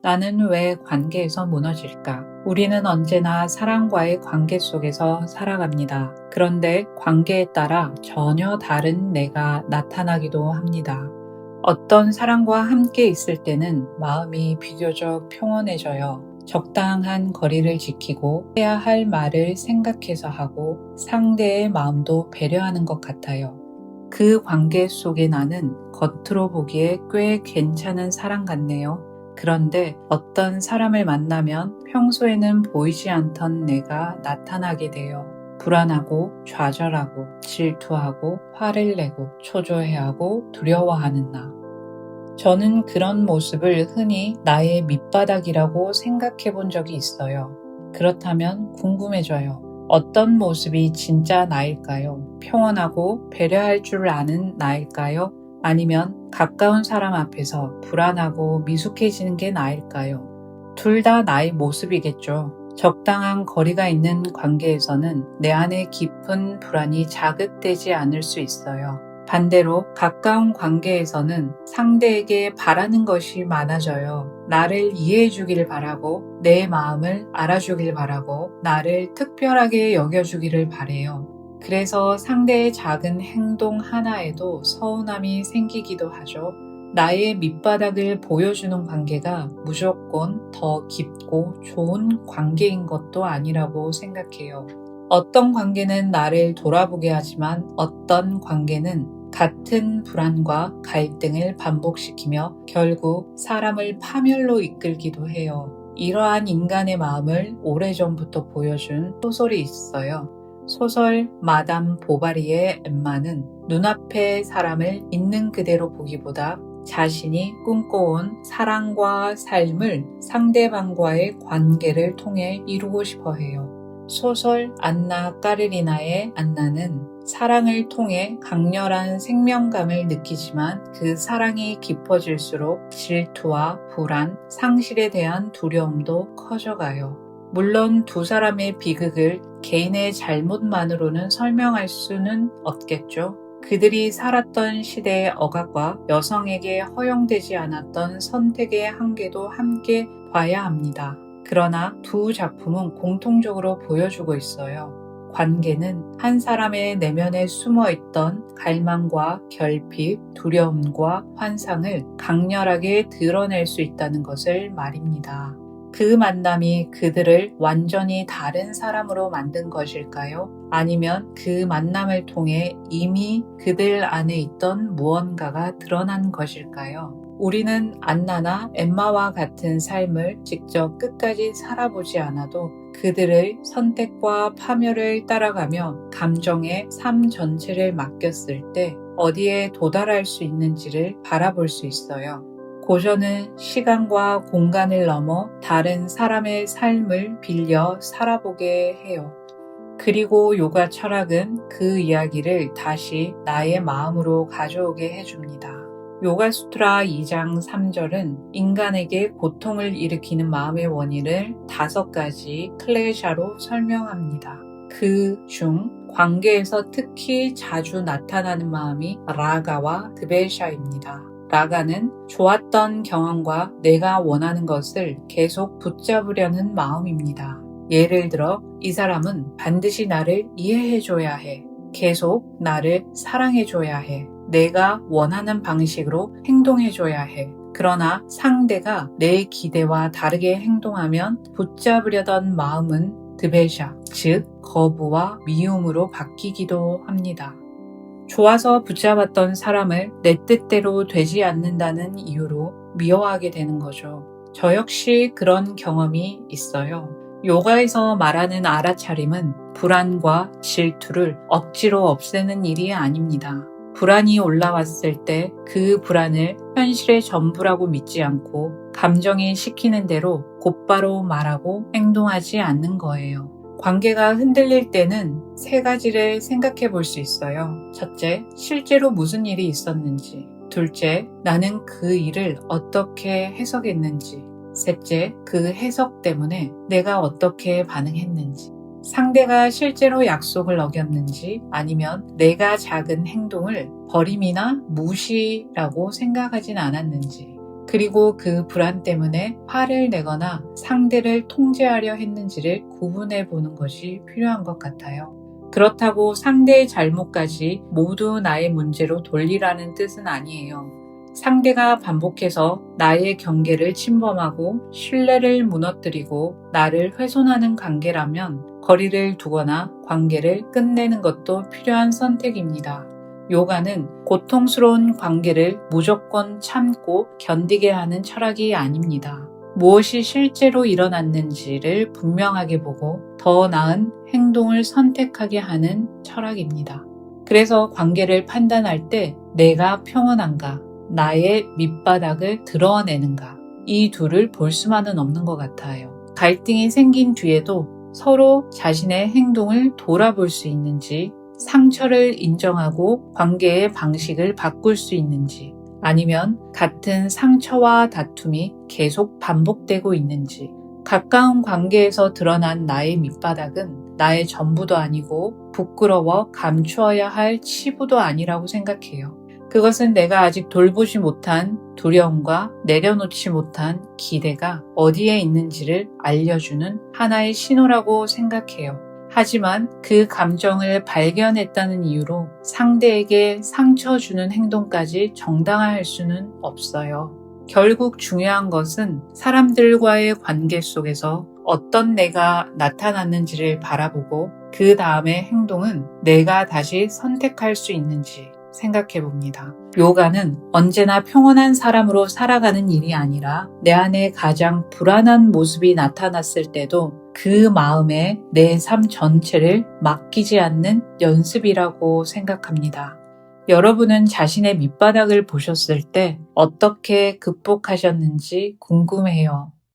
나는 왜 관계에서 무너질까? 우리는 언제나 사랑과의 관계 속에서 살아갑니다. 그런데 관계에 따라 전혀 다른 내가 나타나기도 합니다. 어떤 사람과 함께 있을 때는 마음이 비교적 평온해져요. 적당한 거리를 지키고 해야 할 말을 생각해서 하고 상대의 마음도 배려하는 것 같아요. 그 관계 속에 나는 겉으로 보기에 꽤 괜찮은 사람 같네요. 그런데 어떤 사람을 만나면 평소에는 보이지 않던 내가 나타나게 돼요. 불안하고 좌절하고 질투하고 화를 내고 초조해하고 두려워하는 나. 저는 그런 모습을 흔히 나의 밑바닥이라고 생각해 본 적이 있어요. 그렇다면 궁금해져요. 어떤 모습이 진짜 나일까요? 평온하고 배려할 줄 아는 나일까요? 아니면 가까운 사람 앞에서 불안하고 미숙해지는 게 나일까요? 둘 다 나의 모습이겠죠. 적당한 거리가 있는 관계에서는 내 안에 깊은 불안이 자극되지 않을 수 있어요. 반대로 가까운 관계에서는 상대에게 바라는 것이 많아져요. 나를 이해해 주기를 바라고 내 마음을 알아주길 바라고 나를 특별하게 여겨주기를 바래요. 그래서 상대의 작은 행동 하나에도 서운함이 생기기도 하죠. 나의 밑바닥을 보여주는 관계가 무조건 더 깊고 좋은 관계인 것도 아니라고 생각해요. 어떤 관계는 나를 돌아보게 하지만 어떤 관계는 같은 불안과 갈등을 반복시키며 결국 사람을 파멸로 이끌기도 해요. 이러한 인간의 마음을 오래전부터 보여준 소설이 있어요. 소설 마담 보바리의 엠마는 눈앞의 사람을 있는 그대로 보기보다 자신이 꿈꿔온 사랑과 삶을 상대방과의 관계를 통해 이루고 싶어 해요. 소설 안나 까르리나의 안나는 사랑을 통해 강렬한 생명감을 느끼지만 그 사랑이 깊어질수록 질투와 불안, 상실에 대한 두려움도 커져가요. 물론 두 사람의 비극을 개인의 잘못만으로는 설명할 수는 없겠죠. 그들이 살았던 시대의 억압과 여성에게 허용되지 않았던 선택의 한계도 함께 봐야 합니다. 그러나 두 작품은 공통적으로 보여주고 있어요. 관계는 한 사람의 내면에 숨어있던 갈망과 결핍, 두려움과 환상을 강렬하게 드러낼 수 있다는 것을 말입니다. 그 만남이 그들을 완전히 다른 사람으로 만든 것일까요? 아니면 그 만남을 통해 이미 그들 안에 있던 무언가가 드러난 것일까요? 우리는 안나나 엠마와 같은 삶을 직접 끝까지 살아보지 않아도 그들의 선택과 파멸을 따라가며 감정의 삶 전체를 맡겼을 때 어디에 도달할 수 있는지를 바라볼 수 있어요. 고전은 시간과 공간을 넘어 다른 사람의 삶을 빌려 살아보게 해요. 그리고 요가 철학은 그 이야기를 다시 나의 마음으로 가져오게 해줍니다. 요가수트라 2장 3절은 인간에게 고통을 일으키는 마음의 원인을 5가지 클레샤로 설명합니다. 그 중 관계에서 특히 자주 나타나는 마음이 라가와 드베샤입니다. 라가는 좋았던 경험과 내가 원하는 것을 계속 붙잡으려는 마음입니다. 예를 들어 이 사람은 반드시 나를 이해해줘야 해. 계속 나를 사랑해줘야 해. 내가 원하는 방식으로 행동해줘야 해. 그러나 상대가 내 기대와 다르게 행동하면 붙잡으려던 마음은 드베샤, 즉 거부와 미움으로 바뀌기도 합니다. 좋아서 붙잡았던 사람을 내 뜻대로 되지 않는다는 이유로 미워하게 되는 거죠. 저 역시 그런 경험이 있어요. 요가에서 말하는 알아차림은 불안과 질투를 억지로 없애는 일이 아닙니다. 불안이 올라왔을 때 그 불안을 현실의 전부라고 믿지 않고 감정이 시키는 대로 곧바로 말하고 행동하지 않는 거예요. 관계가 흔들릴 때는 3가지를 생각해 볼 수 있어요. 첫째, 실제로 무슨 일이 있었는지. 둘째, 나는 그 일을 어떻게 해석했는지. 셋째, 그 해석 때문에 내가 어떻게 반응했는지. 상대가 실제로 약속을 어겼는지 아니면 내가 작은 행동을 버림이나 무시라고 생각하진 않았는지. 그리고 그 불안 때문에 화를 내거나 상대를 통제하려 했는지를 구분해 보는 것이 필요한 것 같아요. 그렇다고 상대의 잘못까지 모두 나의 문제로 돌리라는 뜻은 아니에요. 상대가 반복해서 나의 경계를 침범하고 신뢰를 무너뜨리고 나를 훼손하는 관계라면 거리를 두거나 관계를 끝내는 것도 필요한 선택입니다. 요가는 고통스러운 관계를 무조건 참고 견디게 하는 철학이 아닙니다. 무엇이 실제로 일어났는지를 분명하게 보고 더 나은 행동을 선택하게 하는 철학입니다. 그래서 관계를 판단할 때 내가 평온한가, 나의 밑바닥을 드러내는가, 이 둘을 볼 수만은 없는 것 같아요. 갈등이 생긴 뒤에도 서로 자신의 행동을 돌아볼 수 있는지, 상처를 인정하고 관계의 방식을 바꿀 수 있는지, 아니면 같은 상처와 다툼이 계속 반복되고 있는지, 가까운 관계에서 드러난 나의 밑바닥은 나의 전부도 아니고 부끄러워 감추어야 할 치부도 아니라고 생각해요. 그것은 내가 아직 돌보지 못한 두려움과 내려놓지 못한 기대가 어디에 있는지를 알려주는 하나의 신호라고 생각해요. 하지만 그 감정을 발견했다는 이유로 상대에게 상처 주는 행동까지 정당화할 수는 없어요. 결국 중요한 것은 사람들과의 관계 속에서 어떤 내가 나타났는지를 바라보고 그 다음의 행동은 내가 다시 선택할 수 있는지 생각해 봅니다. 요가는 언제나 평온한 사람으로 살아가는 일이 아니라 내 안에 가장 불안한 모습이 나타났을 때도 그 마음에 내 삶 전체를 맡기지 않는 연습이라고 생각합니다. 여러분은 자신의 밑바닥을 보셨을 때 어떻게 극복하셨는지 궁금해요.